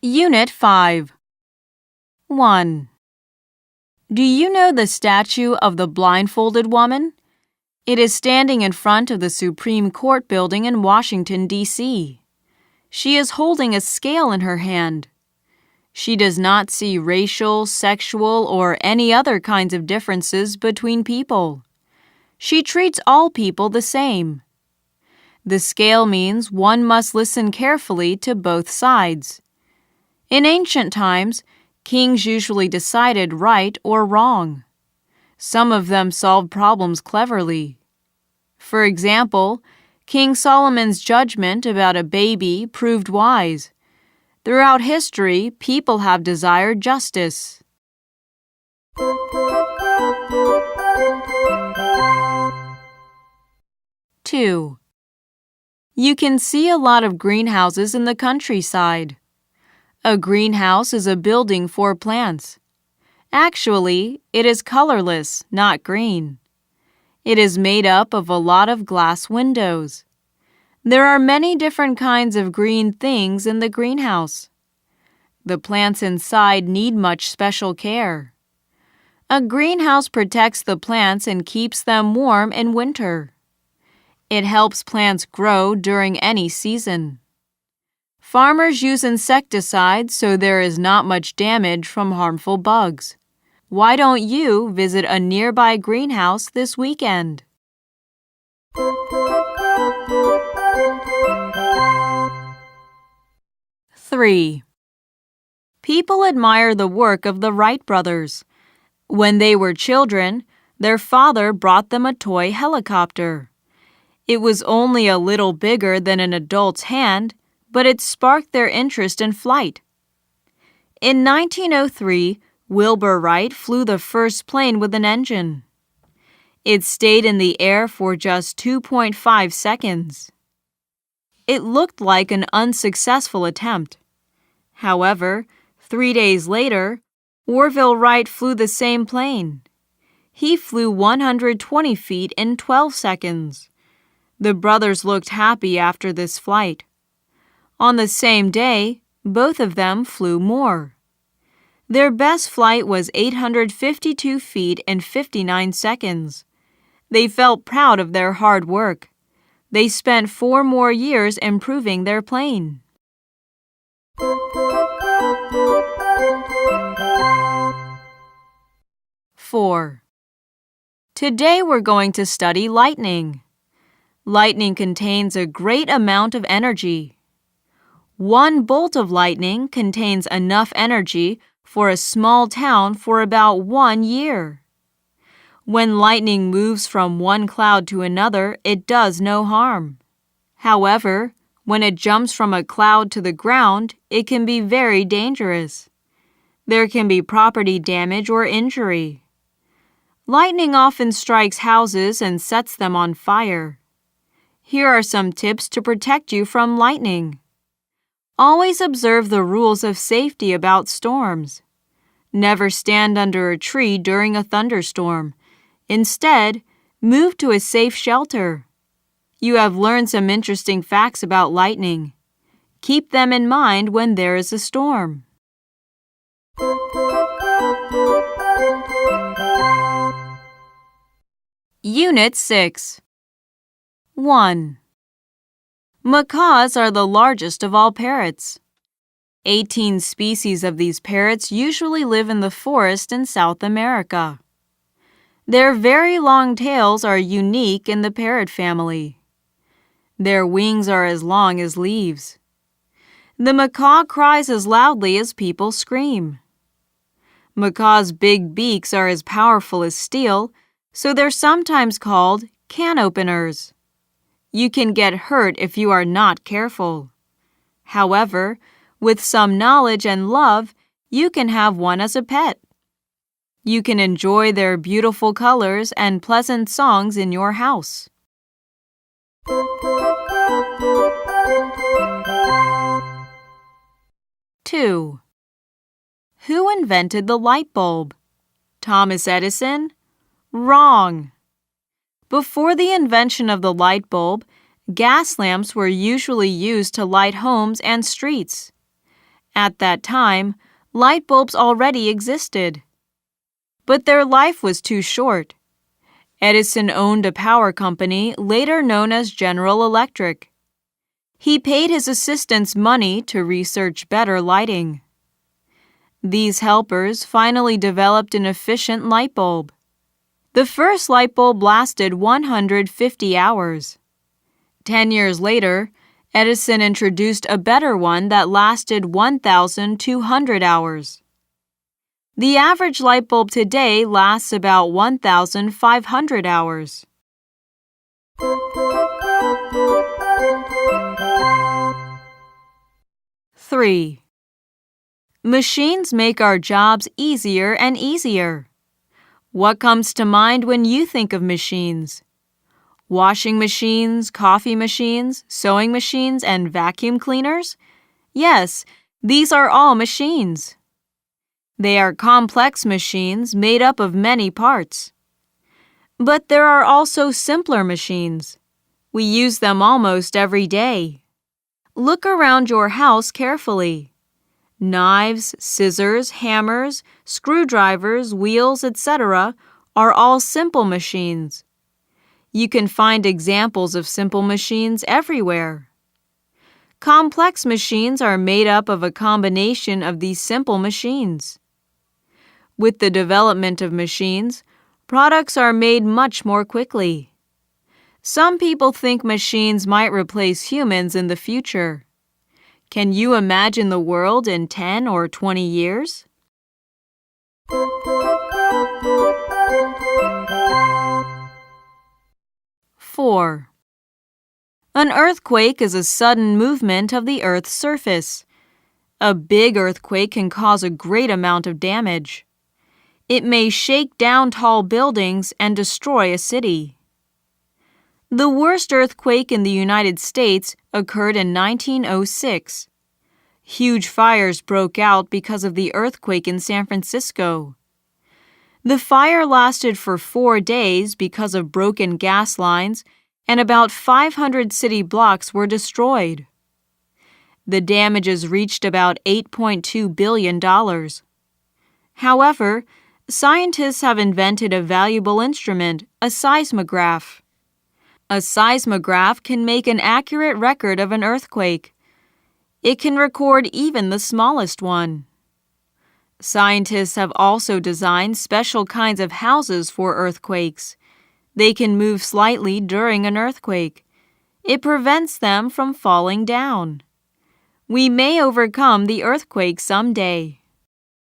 Unit 5. 1. Do you know the statue of the blindfolded woman? It is standing in front of the Supreme Court building in Washington, D.C. She is holding a scale in her hand. She does not see racial, sexual, or any other kinds of differences between people. She treats all people the same. The scale means one must listen carefully to both sides. In ancient times, kings usually decided right or wrong. Some of them solved problems cleverly. For example, King Solomon's judgment about a baby proved wise. Throughout history, people have desired justice. 2. You can see a lot of greenhouses in the countryside. A greenhouse is a building for plants. Actually, it is colorless, not green. It is made up of a lot of glass windows. There are many different kinds of green things in the greenhouse. The plants inside need much special care. A greenhouse protects the plants and keeps them warm in winter. It helps plants grow during any season. Farmers use insecticides so there is not much damage from harmful bugs. Why don't you visit a nearby greenhouse this weekend? 3. People admire the work of the Wright brothers. When they were children, their father brought them a toy helicopter. It was only a little bigger than an adult's hand, but it sparked their interest in flight. In 1903, Wilbur Wright flew the first plane with an engine. It stayed in the air for just 2.5 seconds. It looked like an unsuccessful attempt. However, 3 days later, Orville Wright flew the same plane. He flew 120 feet in 12 seconds. The brothers looked happy after this flight. On the same day, both of them flew more. Their best flight was 852 feet in 59 seconds. They felt proud of their hard work. They spent 4 more years improving their plane. 4. Today we're going to study lightning. Lightning contains a great amount of energy. 1 bolt of lightning contains enough energy for a small town for about 1 year. When lightning moves from one cloud to another, it does no harm. However, when it jumps from a cloud to the ground, it can be very dangerous. There can be property damage or injury. Lightning often strikes houses and sets them on fire. Here are some tips to protect you from lightning. Always observe the rules of safety about storms. Never stand under a tree during a thunderstorm. Instead, move to a safe shelter. You have learned some interesting facts about lightning. Keep them in mind when there is a storm. 6. 1. Macaws are the largest of all parrots. 18 species of these parrots usually live in the forest in South America. Their very long tails are unique in the parrot family. Their wings are as long as leaves. The macaw cries as loudly as people scream. Macaws' big beaks are as powerful as steel, so they're sometimes called can openers. You can get hurt if you are not careful. However, with some knowledge and love, you can have one as a pet. You can enjoy their beautiful colors and pleasant songs in your house. 2. Who invented the light bulb? Thomas Edison? Wrong. Before the invention of the light bulb, gas lamps were usually used to light homes and streets. At that time, light bulbs already existed. But their life was too short. Edison owned a power company later known as General Electric. He paid his assistants money to research better lighting. These helpers finally developed an efficient light bulb. The first light bulb lasted 150 hours. 10 years later, Edison introduced a better one that lasted 1,200 hours. The average light bulb today lasts about 1,500 hours. Three. Machines make our jobs easier and easier. What comes to mind when you think of machines? Washing machines, coffee machines, sewing machines, and vacuum cleaners? Yes, these are all machines. They are complex machines made up of many parts. But there are also simpler machines. We use them almost every day. Look around your house carefully. Knives, scissors, hammers, screwdrivers, wheels, etc. are all simple machines. You can find examples of simple machines everywhere. Complex machines are made up of a combination of these simple machines. With the development of machines, products are made much more quickly. Some people think machines might replace humans in the future. Can you imagine the world in 10 or 20 years? Four. An earthquake is a sudden movement of the Earth's surface. A big earthquake can cause a great amount of damage. It may shake down tall buildings and destroy a city. The worst earthquake in the United States occurred in 1906. Huge fires broke out because of the earthquake in San Francisco. The fire lasted for 4 days because of broken gas lines, and about 500 city blocks were destroyed. The damages reached about $8.2 billion. However, scientists have invented a valuable instrument, a seismograph. A seismograph can make an accurate record of an earthquake. It can record even the smallest one. Scientists have also designed special kinds of houses for earthquakes. They can move slightly during an earthquake. It prevents them from falling down. We may overcome the earthquake someday.